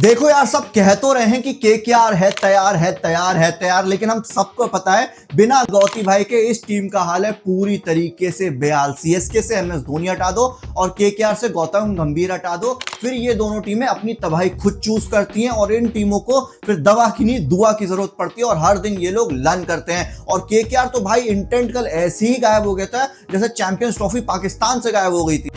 देखो यार, सब कह तो रहे हैं कि केकेआर है तैयार है तैयार है तैयार, लेकिन हम सबको पता है बिना गौती भाई के इस टीम का हाल है पूरी तरीके से बेहाल। सीएसके से एमएस धोनी हटा दो और केकेआर से गौतम गंभीर हटा दो, फिर ये दोनों टीमें अपनी तबाही खुद चूज करती हैं और इन टीमों को फिर दवा की नहीं दुआ की जरूरत पड़ती है और हर दिन ये लोग लन करते हैं। और केकेआर तो भाई इंटेंट कल ऐसे ही गायब हो गया था जैसे चैंपियंस ट्रॉफी पाकिस्तान से गायब हो गई थी।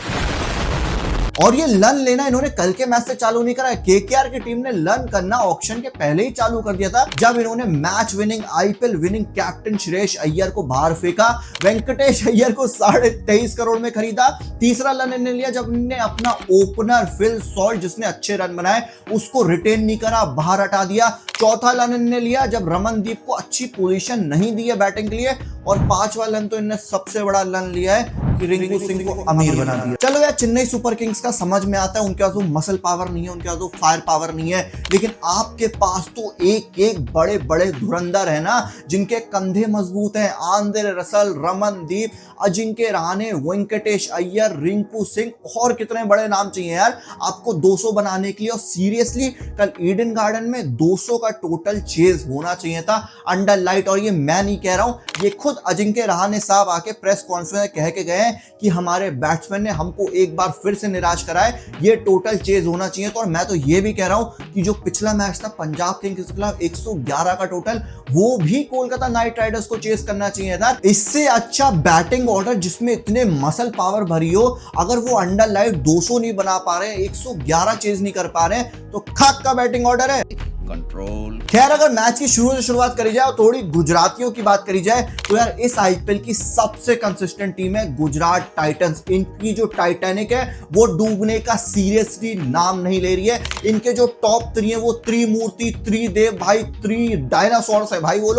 और ये लन लेना इन्होंने कल के मैच से चालू नहीं करा है। केकेआर की टीम ने लन करना ऑक्शन के पहले ही चालू कर दिया था, जब इन्होंने match winning IPL winning captain Shreyas Iyer को बाहर फेंका, वेंकटेश अय्यर को 23.5 करोड़ में खरीदा। तीसरा लन इन्होंने लिया जब इन्होंने अपना ओपनर फिल सॉल्ट जिसने अच्छे रन बनाए उसको रिटेन नहीं करा, बाहर हटा दिया। चौथा लन इन्होंने लिया जब रमनदीप को अच्छी पोजीशन नहीं दी है बैटिंग के लिए, और पांचवा लन तो इन्होंने सबसे बड़ा लन लिया है कि रिंकू सिंह को अमीर बना दिया। चलो यार, चेन्नई सुपर किंग्स का समझ में आता है, उनके पास वो मसल पावर नहीं है, उनके पास वो फायर पावर नहीं है, लेकिन आपके पास तो एक एक बड़े बड़े धुरंधर है ना जिनके कंधे मजबूत हैं। आंद्रे रसल, रमनदीप, अजिंक्य रहाणे, वेंकटेश अय्यर, रिंकू सिंह, और कितने बड़े नाम चाहिए यार आपको 200 बनाने के लिए। और सीरियसली कल ईडन गार्डन में 200 का टोटल चेज होना चाहिए था अंडर लाइट। और ये मैं नहीं कह रहा हूं, ये खुद अजिंक्य रहाणे साहब आके प्रेस कॉन्फ्रेंस में कह के गए कि हमारे बैट्समैन ने हमको एक बार फिर से निराश करा है, ये टोटल चेज होना चाहिए। तो और मैं तो ये भी कह रहा हूं कि जो पिछला मैच था पंजाब किंग्स के खिलाफ 111 का टोटल, वो भी कोलकाता नाइट राइडर्स को चेज करना चाहिए था। इससे अच्छा बैटिंग ऑर्डर जिसमें इतने मसल पावर भरी हो, अगर वो अंडर लाइट 200 नहीं बना पा रहे, 111 चेज नहीं कर पा रहे, तो खाक का बैटिंग ऑर्डर है। कंट्रोल। खैर, अगर मैच की शुरुआत करी जाए और थोड़ी गुजरातियों की बात करी जाए तो यार इस आईपीएल की सबसे कंसिस्टेंट टीम है गुजरात टाइटंस। इनकी जो टाइटैनिक है वो डूबने का सीरियसली नाम नहीं ले रही है। इनके जो टॉप 3 है वो त्रिमूर्ति, त्रिदेव भाई, 3 डायनासोर्स है भाई। वो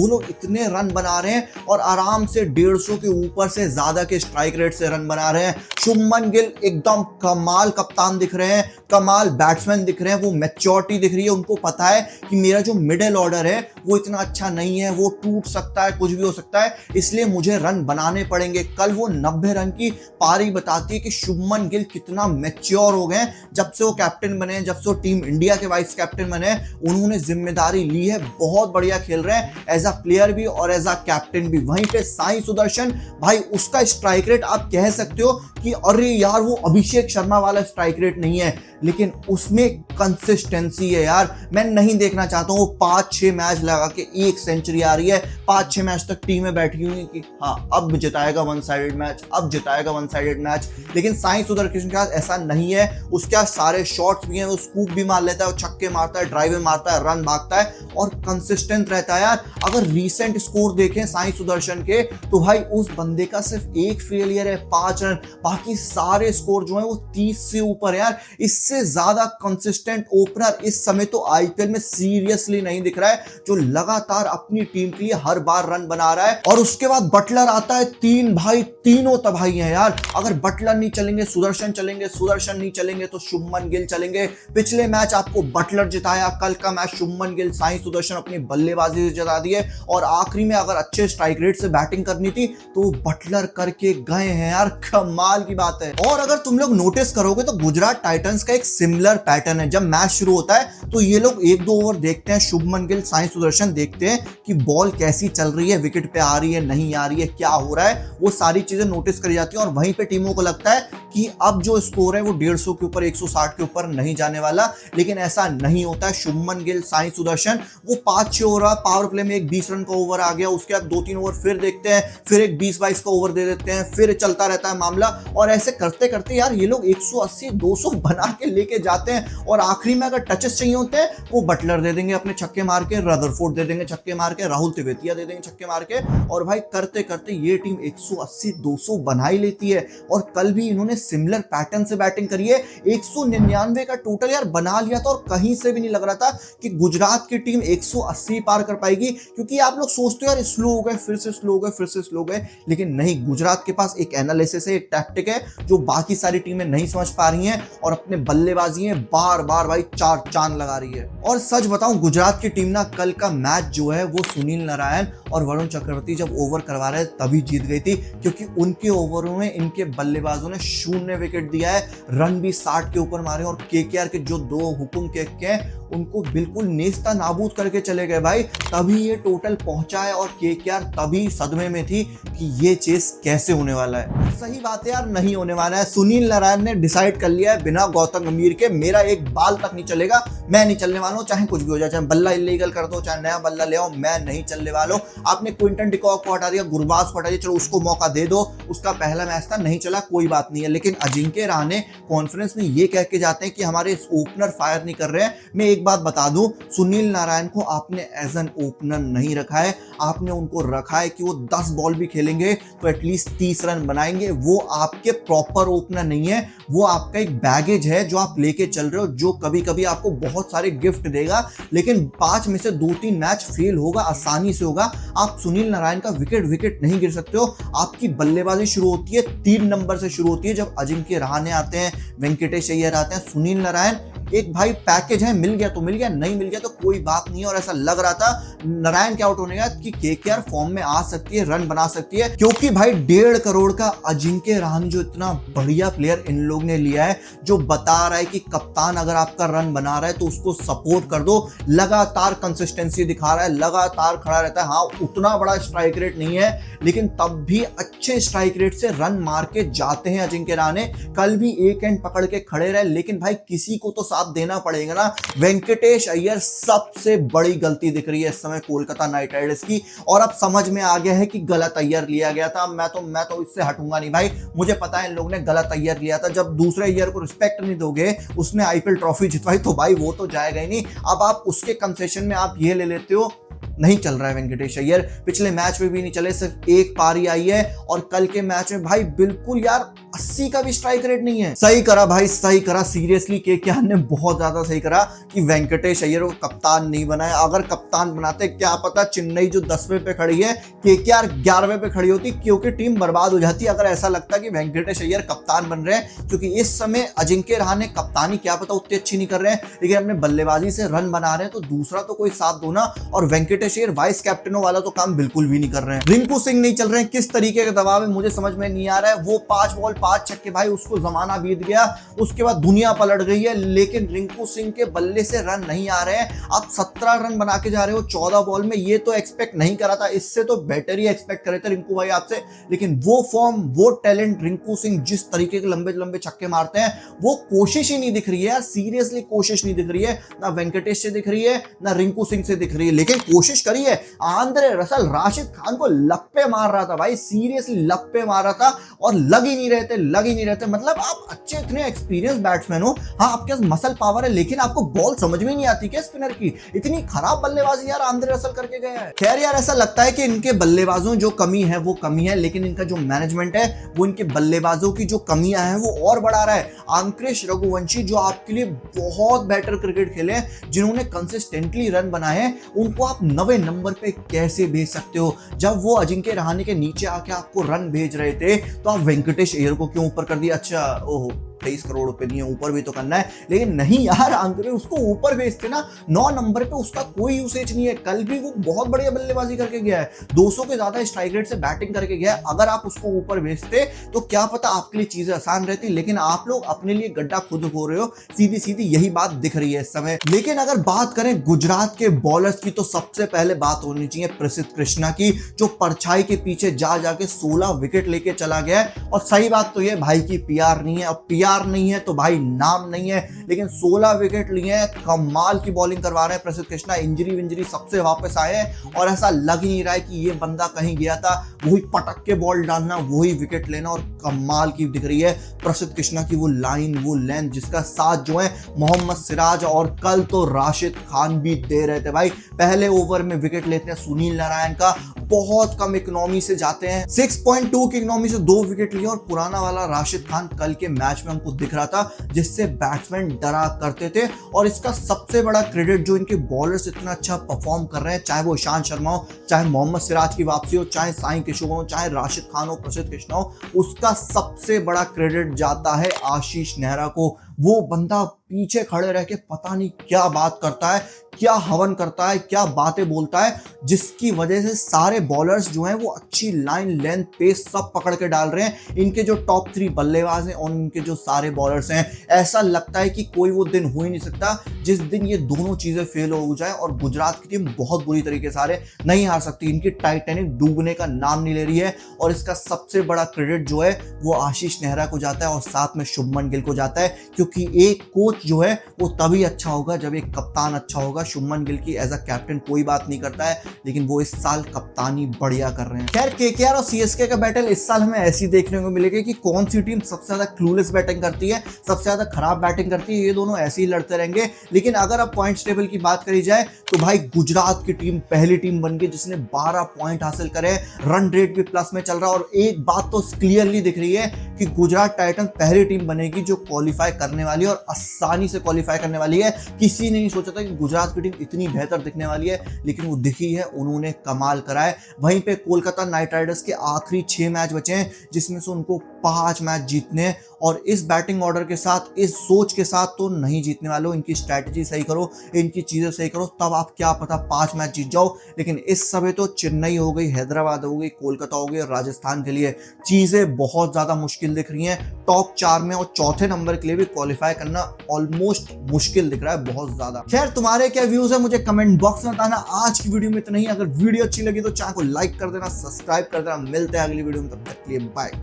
लोग इतने रन बना रहे हैं और आराम से 150 के ऊपर से ज्यादा के स्ट्राइक रेट से रन बना रहे हैं। शुभमन गिल एकदम कमाल कप्तान दिख रहे हैं, कमाल बैट्समैन दिख रहे हैं, वो मैच्योरिटी दिख रही है। उनको पता है कि मेरा जो मिडिल ऑर्डर है वो इतना अच्छा नहीं है, वो टूट सकता है, कुछ भी हो सकता है, इसलिए मुझे रन बनाने पड़ेंगे। कल वो 90 रन की पारी बताती है कि शुभमन गिल कितना मैच्योर हो गए जब से वो कैप्टन बने, जब से वो टीम इंडिया के वाइस कैप्टन बने। उन्होंने जिम्मेदारी ली है, बहुत बढ़िया खेल रहे हैं एज अ प्लेयर भी और एज अ कैप्टन भी। वहीं पे साई सुदर्शन भाई, उसका स्ट्राइक रेट आप कह सकते हो कि अरे यार वो अभिषेक शर्मा वाला स्ट्राइक रेट नहीं है, लेकिन उसमें कंसिस्टेंसी है यार। मैं नहीं देखना चाहता हूँ वो 5-6 मैच लगा के एक सेंचुरी आ रही है, 5-6 मैच तक टीमें बैठी हुई कि हाँ अब जिताएगा वन साइडेड मैच, अब जिताएगा वन साइडेड मैच। लेकिन साई सुदर्शन के साथ ऐसा नहीं है, उसके पास सारे शॉट्स भी हैं, वो स्कूप भी मार लेता है, वो छक्के मारता है, ड्राइव मारता है, रन भागता है और कंसिस्टेंट रहता है यार। अगर रीसेंट स्कोर देखें साई सुदर्शन के तो भाई उस बंदे का सिर्फ एक फेलियर है, 5 रन, बाकी सारे स्कोर जो है वो 30 से ऊपर है यार। इससे ज्यादा कंसिस्टेंट ओपनर इस समय तो आईपीएल में सीरियसली नहीं दिख रहा है, जो लगातार अपनी टीम के लिए हर बार रन बना रहा है। और उसके बाद बटलर आता है, 3 भाई, तीनों तबाही हैं यार। अगर बटलर नहीं चलेंगे सुदर्शन चलेंगे, सुदर्शन नहीं चलेंगे तो शुभमन गिल चलेंगे। पिछले मैच आपको बटलर जिताया, कल का मैच शुभमन गिल, साई सुदर्शन अपनी बल्लेबाजी से जिता दिए, और आखिरी में अगर अच्छे स्ट्राइक रेट से बैटिंग करनी थी तो बटलर करके गए हैं यार, कमाल की बात है। और अगर तुम लोग नोटिस करोगे तो गुजरात टाइटंस का एक सिमिलर पैटर्न है। जब मैच शुरू होता है तो ये लोग 1-2 ओवर देखते हैं, शुभमन गिल, साई सुदर्शन देखते हैं कि बॉल कैसी चल रही है, विकेट पे आ रही है, नहीं आ रही है, क्या हो रहा है, वो सारी चीजें नोटिस करी जाती हैं। और वहीं पे टीमों को लगता है कि अब जो स्कोर है वो 150 के ऊपर, 160 के ऊपर नहीं जाने वाला, लेकिन ऐसा नहीं होता है। शुभमन गिल, साई सुदर्शन वो 5-6 ओवर पावर प्ले में एक 20 रन का ओवर आ गया, उसके बाद 2-3 ओवर फिर देखते हैं, फिर एक 20-22 का ओवर दे देते हैं, फिर चलता रहता है मामला। और ऐसे करते करते यार ये लोग 180-200 बना के लेके जाते हैं। और आखिरी में अगर टचेस चाहिए होते हैं वो बटलर दे देंगे अपने छक्के मार के, रदरफोर्ड दे देंगे छक्के मार के, राहुल तेवेतिया दे देंगे छक्के मार के, और भाई करते करते ये टीम 180-200 बना ही लेती है। और कल भी इन्होंने सिमिलर पैटर्न से बैटिंग करी है, 199 का टोटल यार बना लिया था, और कहीं से भी नहीं लग रहा था कि गुजरात की टीम 180 पार कर पाएगी। क्योंकि आप लोग सोचते हो यार स्लो हो गए, फिर से स्लो हो गए, फिर से स्लो हो गए, लेकिन नहीं, गुजरात के पास एक एनालिसिस है, एक टैक्टिक है जो बाकी सारी टीमें नहीं समझ पा रही हैं, और अपने बल्लेबाजी में बार बार भाई 4 चांद लगा रही है। और सच बताऊं, गुजरात की टीम ना कल का मैच जो है वो सुनील नारायण और वरुण चक्रवर्ती जब ओवर करवा रहे तभी जीत गई थी, क्योंकि उनके ओवरों में इनके बल्लेबाजों ने 0 विकेट दिया है, रन भी 60 के ऊपर मारे और केकेआर के जो 2 हुकुम के हैं उनको बिल्कुल नेस्ता नाबूद करके चले गए भाई। तभी ये टोटल पहुंचा है और केकेआर तभी सदमे में थी कि ये चेस कैसे होने वाला है। सही बात है यार, नहीं होने वाला है। सुनील नारायण ने डिसाइड कर लिया है बिना गौतम गंभीर के मेरा एक बाल तक नहीं चलेगा, मैं नहीं चलने वाला हूं, चाहे कुछ भी हो जाए, चाहे बल्ला इलीगल कर दो, चाहे नया बल्ला ले आओ, मैं नहीं चलने वाला हूं। आपने क्विंटन डिकॉक को हटा दिया, गुरबाज को हटा दिया, चलो उसको मौका दे दो, उसका पहला मैच था नहीं चला कोई बात नहीं है, लेकिन अजिंक्य रहाणे कॉन्फ्रेंस में ये कह के जाते हैं कि हमारे ओपनर फायर नहीं कर रहे हैं। मैं एक बात बता दूं, सुनील नारायण को आपने एज एन ओपनर नहीं रखा है, आपने उनको रखा है कि वो 10 बॉल भी खेलेंगे तो एटलीस्ट 30 रन बनाएंगे। वो आपके प्रॉपर ओपनर नहीं है, वो आपका एक बैगेज है जो आप लेके चल रहे हो, जो कभी कभी आपको बहुत सारे गिफ्ट देगा, लेकिन 5 में से 2-3 मैच फेल होगा, आसानी से होगा। आप सुनील नारायण का विकेट नहीं गिर सकते हो। आपकी बल्लेबाजी शुरू होती है 3 नंबर से शुरू होती है, जब अजिंक्य रहाणे आते हैं, वेंकटेश अय्यर आते हैं, सुनील नारायण एक भाई पैकेज है, मिल गया तो मिल गया, नहीं मिल गया तो कोई बात नहीं है। और ऐसा लग रहा था नारायण के आउट होने का कि केकेआर फॉर्म में आ सकती है, रन बना सकती है, क्योंकि भाई 1.5 करोड़ का अजिंक्य रहाणे जो इतना बढ़िया प्लेयर इन लोग ने लिया है, जो बता रहा है कि कप्तान अगर आपका रन बना रहा है तो उसको सपोर्ट कर दो, लगातार कंसिस्टेंसी दिखा रहा है, लगातार खड़ा रहता है। हाँ, उतना बड़ा स्ट्राइक रेट नहीं है, लेकिन तब भी अच्छे स्ट्राइक रेट से रन मार के जाते हैं अजिंक्य रहाणे। कल भी एक एंड पकड़ के खड़े रहे, लेकिन भाई किसी को तो साथ देना पड़ेगा ना। वेंकटेश अय्यर सबसे बड़ी गलती दिख रही है इस समय कोलकाता नाइट राइडर्स की, और अब समझ में आ गया है कि गलत अय्यर लिया गया था। मैं तो इससे हटूंगा नहीं भाई, मुझे पता है इन लोगों ने गलत अय्यर लिया था। जब दूसरे अय्यर को रिस्पेक्ट नहीं दोगे, उसने आईपीएल ट्रॉफी जितवाई, तो भाई वो तो जाएगा ही नहीं। अब आप उसके कंसेशन में आप ये ले लेते हो। नहीं चल रहा है वेंकटेश अय्यर, पिछले मैच में भी नहीं चले, सिर्फ एक पारी आई है, और कल के मैच में भाई बिल्कुल यार 80 का भी स्ट्राइक रेट नहीं है। सही करा भाई, सही करा, सीरियसली केकेआर ने बहुत ज्यादा सही करा कि वेंकटेश अय्यर को कप्तान नहीं बनाया। अगर कप्तान बनाते, क्या पता चेन्नई जो 10वें पे खड़ी है, केकेआर 11वें पे खड़ी होती, क्योंकि टीम बर्बाद हो जाती अगर ऐसा लगता कि वेंकटेश अय्यर कप्तान बन रहे हैं। क्योंकि इस समय अजिंक्य रहाणे कप्तानी क्या पता उतनी अच्छी नहीं कर रहे हैं, लेकिन अपने बल्लेबाजी से रन बना रहे हैं, तो दूसरा तो कोई साथ दो ना। और वेंकटेश अय्यर वाइस कैप्टनों वाला तो काम बिल्कुल भी नहीं कर रहे हैं। रिंकू सिंह नहीं चल रहे हैं, किस तरीके का दबाव है मुझे समझ में नहीं आ रहा है। वो 5 बॉल 5 छक्के, भाई उसको जमाना बीत गया, उसके बाद दुनिया पलट गई है, लेकिन रिंकू सिंह के बल्ले से रन नहीं आ रहे हैं। आप 17 रन बना के जा रहे हो 14 बॉल में, ये तो एक्सपेक्ट नहीं करा था, इससे तो बेटर ही एक्सपेक्ट करे थे रिंकू भाई आपसे। लेकिन वो फॉर्म, वो टैलेंट रिंकू सिंह जिस तरीके के लंबे लंबे छक्के मारते हैं, वो कोशिश ही नहीं दिख रही है यार, सीरियसली कोशिश नहीं दिख रही है, ना वेंकटेश से दिख रही है, ना रिंकू सिंह से दिख रही है, लेकिन कोशिश करी है। आंद्रे रसल राशिद खान को लप्पे मार रहा था भाई, सीरियसली लप्पे मार रहा था, और लग ही नहीं रहते। मतलब आप अच्छे इतने एक्सपीरियंस बैट्समैन हो, हाँ आपके पास मसल पावर है, लेकिन आपको बॉल समझ में नहीं आती क्या स्पिनर की? इतनी खराब बल्लेबाजी यार आंद्रे रसल करके गया है। खैर यार, ऐसा लगता है कि इनके बल्लेबाजों जो कमी है वो कमी है, लेकिन इनका जो मैनेजमेंट है वो इनके बल्लेबाजों की जो कमियां हैं वो और बढ़ा रहा है। अंकुश रघुवंशी जो आपके लिए बहुत बेटर क्रिकेट खेले हैं, जिन्होंने कंसिस्टेंटली रन बनाए हैं, उनको आप 9वें नंबर पे कैसे भेज सकते हो? जब वो अजिंक्य रहाणे के नीचे आके आपको रन भेज रहे थे, तो आप वेंकटेश अय्यर को क्यों ऊपर कर दिया? अच्छा, ओहो 23 करोड़ रुपए नहीं है, ऊपर भी तो करना है। लेकिन नहीं यार, अंकुर उसको ऊपर भेजते ना, 9 नंबर पे उसका कोई यूसेज नहीं है। कल भी वो बहुत बढ़िया बल्लेबाजी करके गया है, 200 के ज्यादा स्ट्राइक रेट से बैटिंग करके गया है। अगर आप उसको ऊपर भेजते तो क्या पता आपके लिए चीजें आसान रहती, लेकिन आप लोग अपने लिए गड्ढा खुद खो रहे हो, सीधी सीधी यही बात दिख रही है इस समय। लेकिन अगर बात करें गुजरात के बॉलर्स की, तो सबसे पहले बात होनी चाहिए प्रसिद्ध कृष्णा की, जो परछाई के पीछे जा जाके 16 विकेट लेके चला गया है। और सही बात तो ये भाई की पीआर नहीं है, अब पीआर नहीं है तो भाई नाम नहीं है, लेकिन 16 विकेट लिए हैं, कमाल की बॉलिंग करवा रहे हैं प्रसिद्ध कृष्णा। इंजरी सबसे वापस आए हैं, और ऐसा लग ही नहीं रहा है कि ये बंदा कहीं गया था। वही पटक के बॉल डालना, वही विकेट लेना, और कमाल की दिख रही है प्रसिद्ध कृष्णा की वो लाइन, वो लेंथ, जिसका साथ जो है मोहम्मद सिराज और कल तो राशिद खान भी दे रहे थे भाई। पहले ओवर में विकेट लेते हैं सुनील नारायण का, बहुत कम इकोनॉमी से जाते हैं, 6.2 की इकोनॉमी से 2 विकेट लिए, और पुराना वाला राशिद खान कल के मैच में हमको दिख रहा था, जिससे बैट्समैन डरा करते थे। और इसका सबसे बड़ा क्रेडिट जो इनके बॉलर्स इतना अच्छा परफॉर्म कर रहे हैं, चाहे वो ईशांत शर्मा हो, चाहे मोहम्मद सिराज की वापसी हो, चाहे साई किशोर हो, चाहे राशिद खान हो, प्रसिद्ध कृष्णा हो, उसका सबसे बड़ा क्रेडिट जाता है आशीष नेहरा को। वो बंदा पीछे खड़े रह के पता नहीं क्या बात करता है, क्या हवन करता है, क्या बातें बोलता है, जिसकी वजह से सारे बॉलर्स जो हैं वो अच्छी लाइन, लेंथ, पेस सब पकड़ के डाल रहे हैं। इनके जो टॉप 3 बल्लेबाज हैं और इनके जो सारे बॉलर्स हैं, ऐसा लगता है कि कोई वो दिन हो ही नहीं सकता जिस दिन ये दोनों चीजें फेल हो जाए और गुजरात की टीम बहुत बुरी तरीके से हारे। नहीं हार सकती, इनकी टाइटैनिक डूबने का नाम नहीं ले रही है। और इसका सबसे बड़ा क्रेडिट जो है वो आशीष नेहरा को जाता है और साथ में शुभमन गिल को जाता है, क्योंकि एक कोच जो है वो तभी अच्छा होगा जब एक कप्तान अच्छा होगा। शुभमन गिल की एज अ कैप्टन कोई बात नहीं करता है, लेकिन वो इस साल कप्तानी बढ़िया कर रहे हैं। खैर केकेआर और सीएसके का बैटल इस साल हमें ऐसी देखने को मिलेगी कि कौन सी टीम सबसे ज्यादा क्लूलेस बैटिंग करती है, सबसे ज्यादा खराब बैटिंग करती है। ये दोनों ऐसे ही लड़ते रहेंगे। लेकिन अगर अब पॉइंट्स टेबल की बात करी जाए तो भाई गुजरात की टीम पहली टीम बन गई जिसने 12 पॉइंट हासिल करे, रन रेट भी प्लस में चल रहा है। और एक बात तो क्लियरली दिख रही है कि गुजरात टाइटंस पहली टीम बनेगी जो क्वालिफाई करने वाली है और आसानी से क्वालिफाई करने वाली है। किसी ने नहीं सोचा था कि गुजरात की टीम इतनी बेहतर दिखने वाली है, लेकिन वो दिखी है, उन्होंने कमाल करा है। वहीं पे कोलकाता नाइट राइडर्स के आखिरी 6 मैच बचे हैं जिसमें से उनको 5 मैच जीतने हैं। और इस बैटिंग ऑर्डर के साथ, इस सोच के साथ तो नहीं जीतने वाले हो। इनकी स्ट्रैटेजी सही करो, इनकी चीजें सही करो, तब आप क्या पता 5 मैच जीत जाओ। लेकिन इस समय तो चेन्नई हो गई, हैदराबाद हो गई, कोलकाता हो गई और राजस्थान के लिए चीजें बहुत ज्यादा मुश्किल दिख रही हैं। टॉप 4 में और चौथे नंबर के लिए भी क्वालिफाई करना ऑलमोस्ट मुश्किल दिख रहा है, बहुत ज्यादा। खैर तुम्हारे क्या व्यूज है मुझे कमेंट बॉक्स में बताना। आज की वीडियो में इतना ही। अगर वीडियो अच्छी लगी तो चैनल को लाइक कर देना, सब्सक्राइब कर देना। मिलते हैं अगली वीडियो में, तब तक के लिए बाय।